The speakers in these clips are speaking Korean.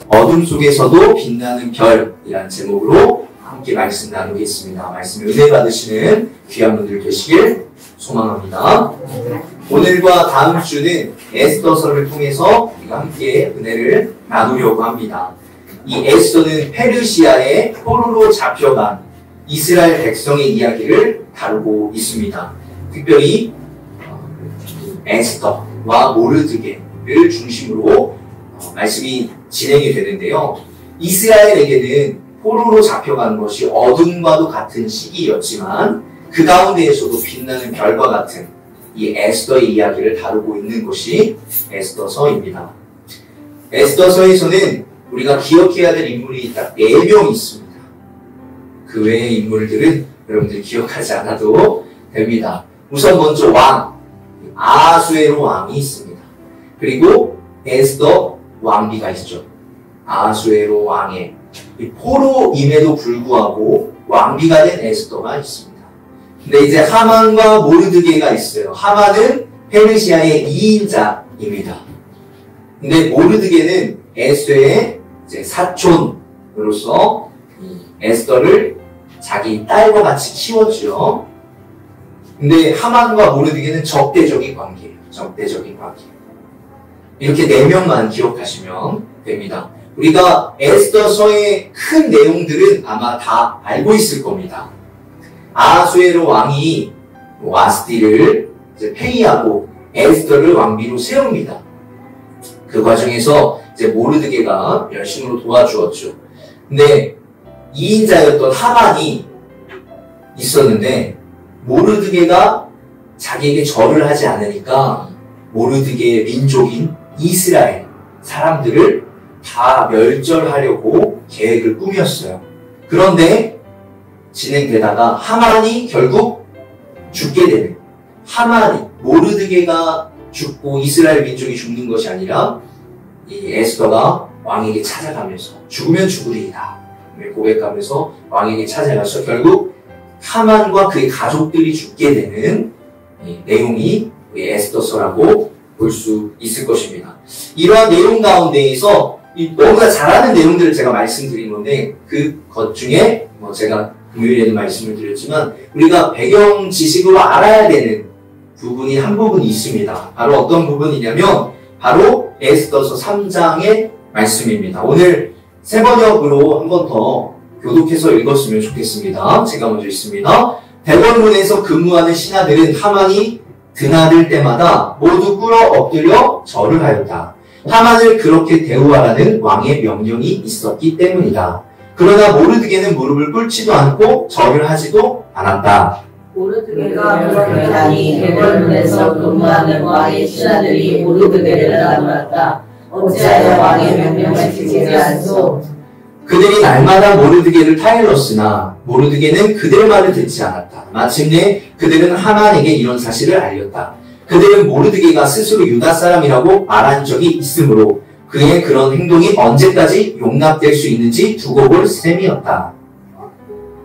어둠 속에서도 빛나는 별이라는 제목으로 함께 말씀 나누겠습니다. 말씀 은혜 받으시는 귀한 분들 되시길 소망합니다. 오늘과 다음 주는 에스더서를 통해서 우리가 함께 은혜를 나누려고 합니다. 이 에스더는 페르시아의 포로로 잡혀간 이스라엘 백성의 이야기를 다루고 있습니다. 특별히 에스더와 모르드게를 중심으로 말씀이 진행이 되는데요. 이스라엘에게는 포로로 잡혀간 것이 어둠과도 같은 시기였지만 그 가운데에서도 빛나는 별과 같은 이 에스더의 이야기를 다루고 있는 것이 에스더서입니다. 에스더서에서는 우리가 기억해야 될 인물이 딱 4명 있습니다. 그 외의 인물들은 여러분들이 기억하지 않아도 됩니다. 우선 먼저 왕, 아하수에로 왕이 있습니다. 그리고 에스더 왕비가 있죠. 아하수에로 왕의 포로임에도 불구하고 왕비가 된 에스더가 있습니다. 근데 이제 하만과 모르드게가 있어요. 하만은 페르시아의 2인자입니다. 근데 모르드게는 에스더의 이제 사촌으로서 에스더를 자기 딸과 같이 키웠죠. 근데 하만과 모르드게는 적대적인 관계예요. 적대적인 관계. 이렇게 4명만 기억하시면 됩니다. 우리가 에스더서의 큰 내용들은 아마 다 알고 있을 겁니다. 아하수에로 왕이 와스디를 이제 폐위하고 에스더를 왕비로 세웁니다. 그 과정에서 이제 모르드게가 열심으로 도와주었죠. 근데 2인자였던 하만이 있었는데 모르드게가 자기에게 절을 하지 않으니까 모르드게의 민족인 이스라엘 사람들을 다 멸절하려고 계획을 꾸몄어요. 그런데 진행되다가 하만이 결국 죽게 되는, 하만이, 모르드게가 죽고 이스라엘 민족이 죽는 것이 아니라 이 에스더가 왕에게 찾아가면서 죽으면 죽으리이다 고백하면서 왕에게 찾아가서 결국 하만과 그의 가족들이 죽게 되는 내용이 우리 에스더서라고 볼 수 있을 것입니다. 이러한 내용 가운데에서 너무나 잘하는 내용들을 제가 말씀드린 건데 그것 중에 제가 금요일에는 말씀을 드렸지만 우리가 배경 지식으로 알아야 되는 부분이 한 부분이 있습니다. 바로 어떤 부분이냐면 바로 에스더서 3장의 말씀입니다. 오늘 새 번역으로 한 번 더 교독해서 읽었으면 좋겠습니다. 제가 먼저 읽습니다. 대궐문에서 근무하는 신하들은 하만이 드나들 때마다 모두 꿇어 엎드려 절을 하였다. 하만을 그렇게 대우하라는 왕의 명령이 있었기 때문이다. 그러나 모르드게는 무릎을 꿇지도 않고 절을 하지도 않았다. 모르드게가 그렇게 하니 대궐문에서 근무하는 왕의 신하들이 모르드게를 나무랐다. 어찌하여 왕의 명령을 지키지 않소? 그들이 날마다 모르드게를 타일렀으나 모르드게는 그들 말을 듣지 않았다. 마침내 그들은 하만에게 이런 사실을 알렸다. 그들은 모르드게가 스스로 유다 사람이라고 말한 적이 있으므로 그의 그런 행동이 언제까지 용납될 수 있는지 두고 볼 셈이었다.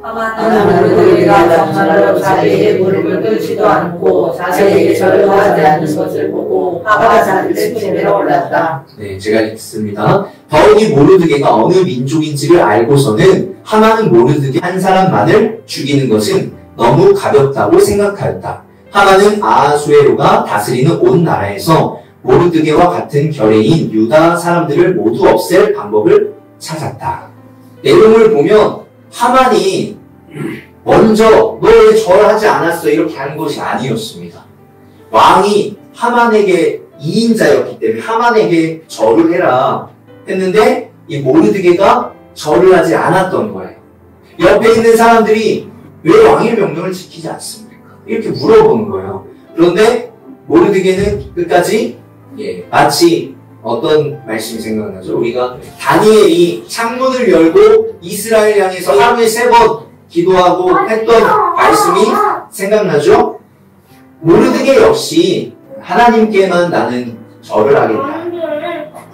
하만은 모르드게가 정말로 자기에게 무릎을 꿇지도 않고 자기에게 절도 하지 않는 것을 보고 화가 자기를 치밀어 올랐다. 네, 제가 읽습니다. 더욱이 모르드게가 어느 민족인지를 알고서는 하만은 모르드게 한 사람만을 죽이는 것은 너무 가볍다고 생각하였다. 하만은 아하수에로가 다스리는 온 나라에서 모르드게와 같은 결의인 유다 사람들을 모두 없앨 방법을 찾았다. 내용을 보면 하만이 먼저 너 왜 절하지 않았어 이렇게 하는 것이 아니었습니다. 왕이 하만에게 2인자였기 때문에 하만에게 절을 해라 했는데 이 모르드게가 절을 하지 않았던 거예요. 옆에 있는 사람들이 왜 왕의 명령을 지키지 않습니까? 이렇게 물어보는 거예요. 그런데 모르드게는 끝까지 마치 어떤 말씀이 생각나죠? 우리가 다니엘이 창문을 열고 이스라엘 향해서 하루에 3번 기도하고 했던 말씀이 생각나죠? 모르드게 역시 하나님께만 나는 절을 하겠다.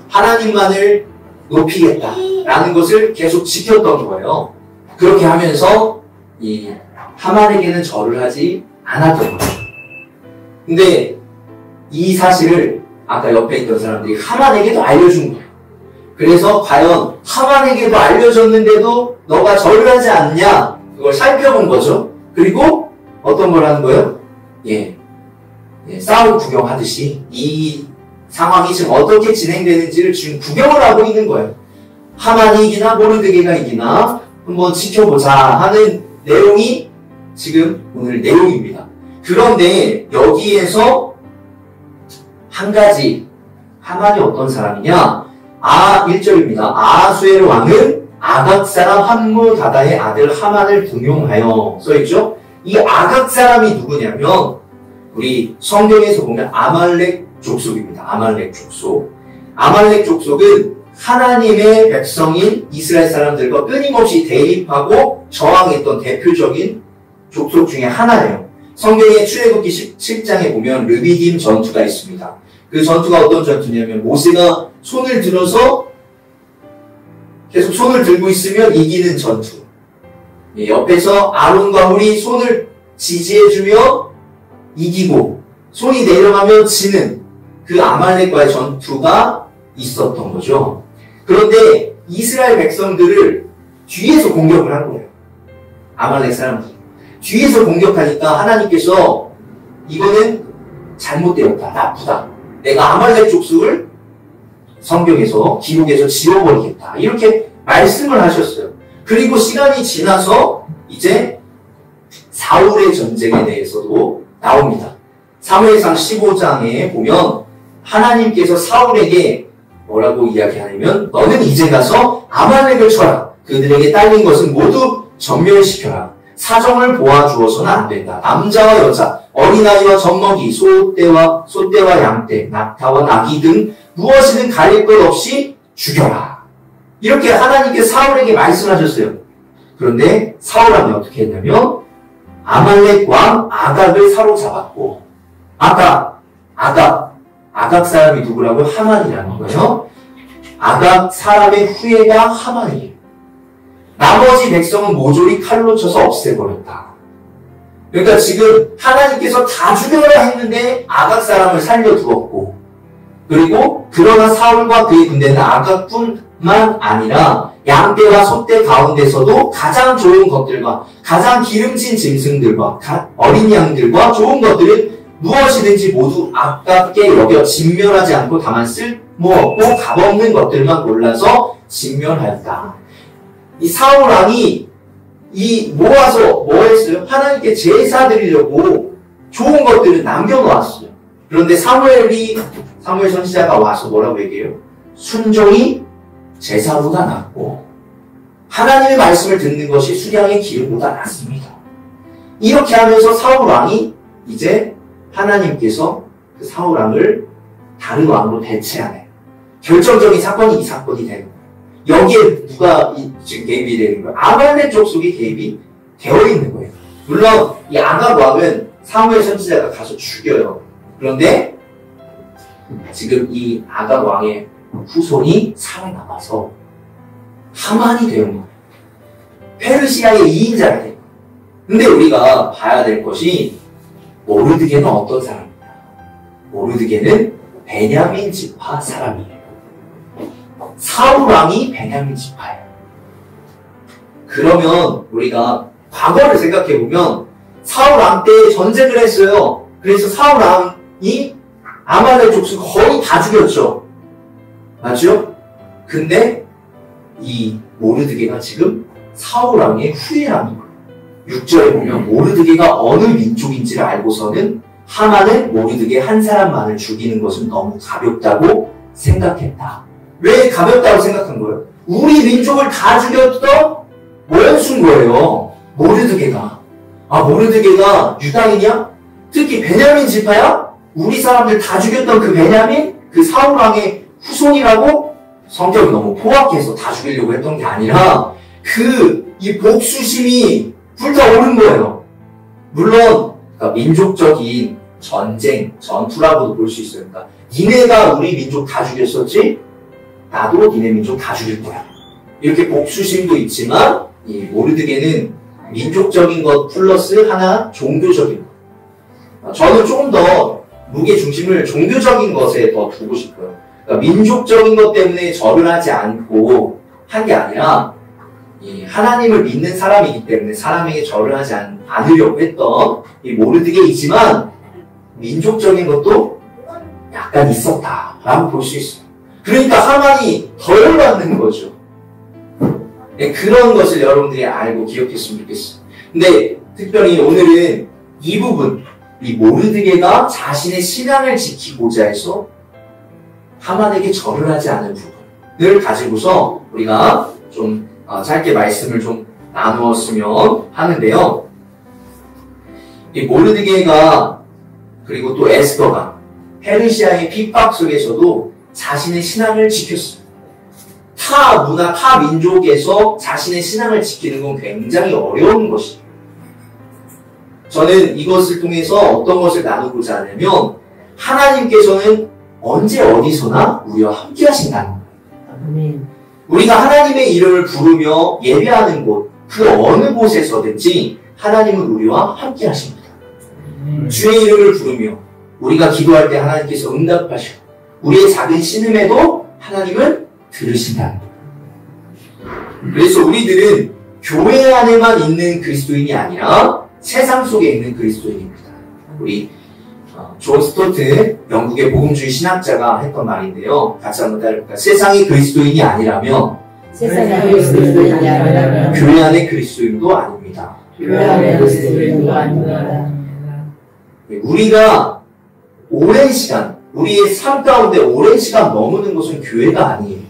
하나님만을 높이겠다. 라는 것을 계속 지켰던 거예요. 그렇게 하면서 이 하만에게는 절을 하지 않았던 거예요. 근데 이 사실을 아까 옆에 있던 사람들이 하만에게도 알려준 거예요. 그래서 과연 하만에게도 알려졌는데도 너가 절을 하지 않냐? 그걸 살펴본 거죠. 그리고 어떤 걸 하는 거예요? 싸움 구경하듯이 이 상황이 지금 어떻게 진행되는지를 지금 구경을 하고 있는 거예요. 하만이 이기나 모르드게가 이기나 한번 지켜보자 하는 내용이 지금 오늘 내용입니다. 그런데 여기에서 한 가지, 하만이 어떤 사람이냐? 1절입니다. 아하수에로 왕은 아각 사람 함무다다의 아들 하만을 등용하여 써있죠? 이 아각 사람이 누구냐면 우리 성경에서 보면 아말렉 족속입니다. 아말렉 족속. 아말렉 족속은 하나님의 백성인 이스라엘 사람들과 끊임없이 대립하고 저항했던 대표적인 족속 중에 하나예요. 성경의 출애굽기 17장에 보면 르비딤 전투가 있습니다. 그 전투가 어떤 전투냐면 모세가 손을 들어서 계속 손을 들고 있으면 이기는 전투. 옆에서 아론과 훌이 손을 지지해주며 이기고 손이 내려가면 지는 그 아말렉과의 전투가 있었던 거죠. 그런데 이스라엘 백성들을 뒤에서 공격을 한 거예요. 아말렉 사람들. 뒤에서 공격하니까 하나님께서 이거는 잘못되었다. 나쁘다. 내가 아말렉 족속을 성경에서 기록에서 지워버리겠다. 이렇게 말씀을 하셨어요. 그리고 시간이 지나서 이제 사울의 전쟁에 대해서도 나옵니다. 사무엘상 15장에 보면 하나님께서 사울에게 뭐라고 이야기하냐면 너는 이제 가서 아말렉을 쳐라. 그들에게 딸린 것은 모두 전멸시켜라. 사정을 보아주어서는 안 된다. 남자와 여자, 어린아이와 젖먹이, 소떼와 양떼, 낙타와 나귀 등 무엇이든 가릴 것 없이 죽여라. 이렇게 하나님께서 사울에게 말씀하셨어요. 그런데 사울왕이 어떻게 했냐면 아말렉 왕 아각을 사로잡았고 아각 사람이 누구라고요? 하만이라는 거예요. 아각 사람의 후예가 하만이에요. 나머지 백성은 모조리 칼로 쳐서 없애버렸다. 그러니까 지금 하나님께서 다 죽여라 했는데 아각 사람을 살려두었고 그리고 그러나 사울과 그의 군대는 아각뿐만 아니라 양떼와 소떼 가운데서도 가장 좋은 것들과 가장 기름진 짐승들과 어린 양들과 좋은 것들은 무엇이든지 모두 아깝게 여겨 진멸하지 않고 다만 쓸모없고 값없는 것들만 골라서 진멸하였다. 이 사울 왕이 모아서 뭐 했어요? 하나님께 제사 드리려고 좋은 것들을 남겨놓았어요. 그런데 사무엘 선지자가 와서 뭐라고 얘기해요? 순종이 제사보다 낫고 하나님의 말씀을 듣는 것이 수량의 기름보다 낫습니다. 이렇게 하면서 사울 왕이 이제 하나님께서 그 사울 왕을 다른 왕으로 대체하는 결정적인 사건이 이 사건이 되는 거예요. 여기에 누가 지금 개입이 되는 거예요? 아말렉 족속이 개입이 되어 있는 거예요. 물론 이 아각 왕은 사무엘 선지자가 가서 죽여요. 그런데 지금 이 아각 왕의 후손이 살아남아서 하만이 되는 거예요. 페르시아의 2인자가 된 거예요. 근데 우리가 봐야 될 것이 모르드게는 어떤 사람이냐? 모르드게는 베냐민 지파 사람이에요. 사울 왕이 베냐민 지파예요. 그러면 우리가 과거를 생각해 보면 사울 왕 때 전쟁을 했어요. 그래서 사울 왕이 아말렉 족속 거의 다 죽였죠. 맞죠? 근데 이 모르드게가 지금 사울 왕의 후예라는 거예요. 6절에 보면 모르드게가 어느 민족인지를 알고서는 하만은 모르드게 한 사람만을 죽이는 것은 너무 가볍다고 생각했다. 왜 가볍다고 생각한 거예요? 우리 민족을 다 죽였던 원수인 거예요. 모르드게가. 모르드게가 유다인이야? 특히 베냐민 지파야? 우리 사람들 다 죽였던 그 베냐민? 그 사울 왕의 후손이라고? 성격이 너무 포악해서 다 죽이려고 했던 게 아니라 이 복수심이 불타오른 거예요. 물론 그러니까 민족적인 전투라고도 볼 수 있어요. 그러니까 니네가 우리 민족 다 죽였었지? 나도 니네 민족 다 죽일 거야. 이렇게 복수심도 있지만 이 모르드게는 민족적인 것 플러스 하나 종교적인 것. 저는 조금 더 무게 중심을 종교적인 것에 더 두고 싶어요. 그러니까 민족적인 것 때문에 절을 하지 않고 한 게 아니라 하나님을 믿는 사람이기 때문에 사람에게 절을 하지 않으려고 했던 이 모르드게이지만 민족적인 것도 약간 있었다라고 볼 수 있어요. 그러니까 하만이 더 열받는 거죠. 그런 것을 여러분들이 알고 기억했으면 좋겠어요. 근데 특별히 오늘은 이 부분, 이 모르드게가 자신의 신앙을 지키고자 해서 하만에게 절을 하지 않은 부분을 가지고서 우리가 좀 짧게 말씀을 좀 나누었으면 하는데요. 이 모르드게가 그리고 또 에스더가 페르시아의 핍박 속에서도 자신의 신앙을 지켰어요. 타 문화, 타 민족에서 자신의 신앙을 지키는 건 굉장히 어려운 것이에요. 저는 이것을 통해서 어떤 것을 나누고자 하냐면 하나님께서는 언제 어디서나 우리와 함께 하신다는 거예요. 우리가 하나님의 이름을 부르며 예배하는 곳, 그 어느 곳에서든지 하나님은 우리와 함께 하십니다. 주의 이름을 부르며 우리가 기도할 때 하나님께서 응답하시고 우리의 작은 신음에도 하나님은 들으신다는 거예요. 그래서 우리들은 교회 안에만 있는 그리스도인이 아니라 세상 속에 있는 그리스도인입니다. 우리 존 스토트 영국의 복음주의 신학자가 했던 말인데요. 같이 한번 따라해볼까요? 세상이 그리스도인이 아니라면 세상에 그리스도인이 아니라면 교회 안의 그리스도인도 아닙니다. 교회 안에 그리스도인도 아닙니다. 우리가 오랜 시간, 우리의 삶 가운데 오랜 시간 머무는 것은 교회가 아니에요.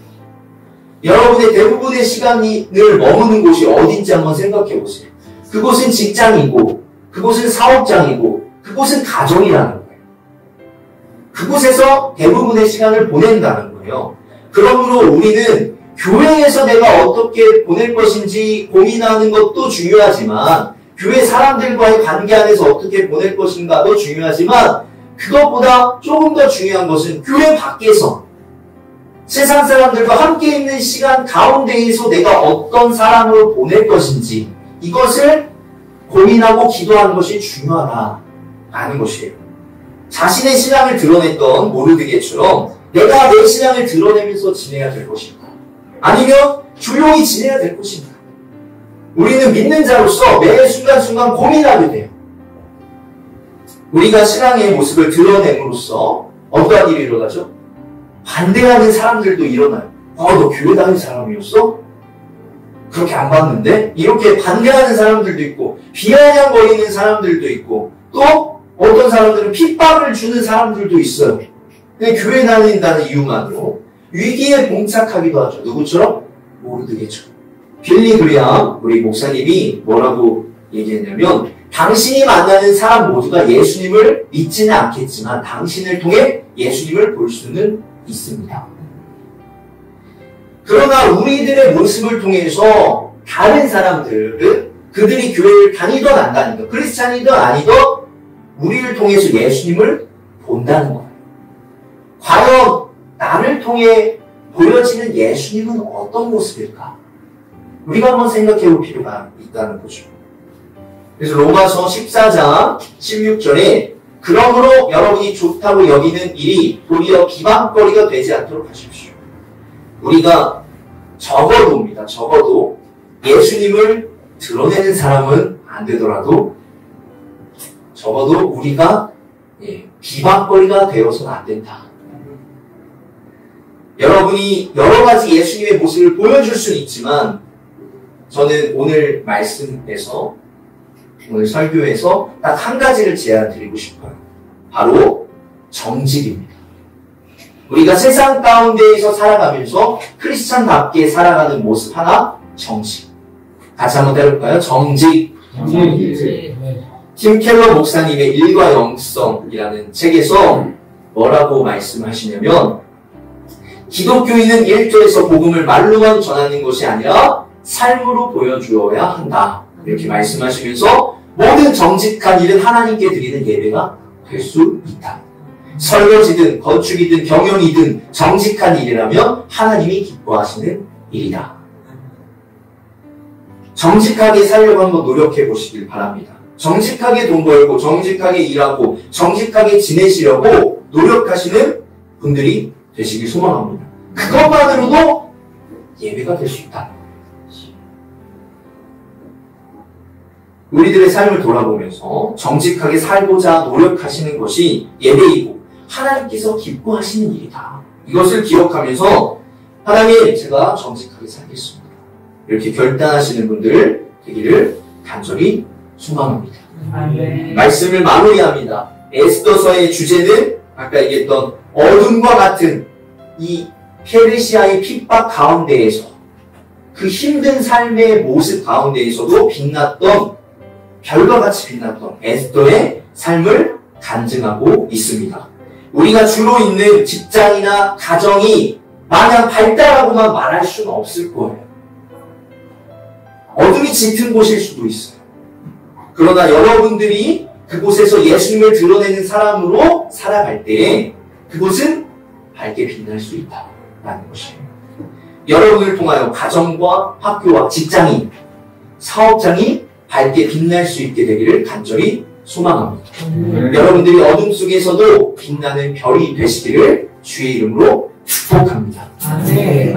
여러분의 대부분의 시간을 머무는 곳이 어딘지 한번 생각해 보세요. 그곳은 직장이고, 그곳은 사업장이고, 그곳은 가정이라는 거예요. 그곳에서 대부분의 시간을 보낸다는 거예요. 그러므로 우리는 교회에서 내가 어떻게 보낼 것인지 고민하는 것도 중요하지만 교회 사람들과의 관계 안에서 어떻게 보낼 것인가도 중요하지만 그것보다 조금 더 중요한 것은 교회 밖에서 세상 사람들과 함께 있는 시간 가운데에서 내가 어떤 사람으로 보낼 것인지 이것을 고민하고 기도하는 것이 중요하다라는 것이에요. 자신의 신앙을 드러냈던 모르드게처럼 내가 내 신앙을 드러내면서 지내야 될 것인가? 아니면 조용히 지내야 될 것인가? 우리는 믿는 자로서 매 순간순간 고민하게 돼요. 우리가 신앙의 모습을 드러냄으로써 어떠한 일이 일어나죠? 반대하는 사람들도 일어나요. 너 교회 다니는 사람이었어? 그렇게 안 봤는데? 이렇게 반대하는 사람들도 있고 비아냥거리는 사람들도 있고 또 어떤 사람들은 핍박을 주는 사람들도 있어요. 근데 교회 다닌다는 이유만으로 위기에 봉착하기도 하죠. 누구처럼? 모르드게처럼. 빌리 그레함 우리 목사님이 뭐라고 얘기했냐면 당신이 만나는 사람 모두가 예수님을 믿지는 않겠지만 당신을 통해 예수님을 볼 수는 있습니다. 그러나 우리들의 모습을 통해서 다른 사람들은 그들이 교회를 다니든 안 다니든 크리스찬이든 아니든 우리를 통해서 예수님을 본다는 거예요. 과연 나를 통해 보여지는 예수님은 어떤 모습일까? 우리가 한번 생각해 볼 필요가 있다는 거죠. 그래서 로마서 14장 16절에 그러므로 여러분이 좋다고 여기는 일이 도리어 비방거리가 되지 않도록 하십시오. 우리가 적어도입니다. 적어도 예수님을 드러내는 사람은 안 되더라도 적어도 우리가 비방거리가 되어서는 안 된다. 여러분이 여러 가지 예수님의 모습을 보여줄 수는 있지만 저는 오늘 말씀에서 오늘 설교에서 딱 한 가지를 제안 드리고 싶어요. 바로 정직입니다. 우리가 세상 가운데에서 살아가면서 크리스찬답게 살아가는 모습 하나, 정직. 같이 한번 때려볼까요? 정직. 팀 켈러 목사님의 일과 영성이라는 책에서 뭐라고 말씀하시냐면 기독교인은 1절에서 복음을 말로만 전하는 것이 아니라 삶으로 보여주어야 한다. 이렇게 말씀하시면서 모든 정직한 일은 하나님께 드리는 예배가 될 수 있다. 설거지든 건축이든 경영이든 정직한 일이라면 하나님이 기뻐하시는 일이다. 정직하게 살려고 한번 노력해 보시길 바랍니다. 정직하게 돈 벌고 정직하게 일하고 정직하게 지내시려고 노력하시는 분들이 되시길 소망합니다. 그것만으로도 예배가 될 수 있다. 우리들의 삶을 돌아보면서 정직하게 살고자 노력하시는 것이 예배이고 하나님께서 기뻐하시는 일이다. 이것을 기억하면서 하나님, 제가 정직하게 살겠습니다. 이렇게 결단하시는 분들 되기를 간절히 소망합니다. 말씀을 마무리합니다. 에스더서의 주제는 아까 얘기했던 어둠과 같은 이 페르시아의 핍박 가운데에서 그 힘든 삶의 모습 가운데에서도 빛났던, 별과 같이 빛났던 에스더의 삶을 간증하고 있습니다. 우리가 주로 있는 직장이나 가정이 마냥 밝다라고만 말할 수는 없을 거예요. 어둠이 짙은 곳일 수도 있어요. 그러나 여러분들이 그곳에서 예수님을 드러내는 사람으로 살아갈 때 그곳은 밝게 빛날 수 있다라는 것이에요. 여러분을 통하여 가정과 학교와 직장인, 사업장이 밝게 빛날 수 있게 되기를 간절히 소망합니다. 여러분들이 어둠 속에서도 빛나는 별이 되시기를 주의 이름으로 축복합니다. 아멘.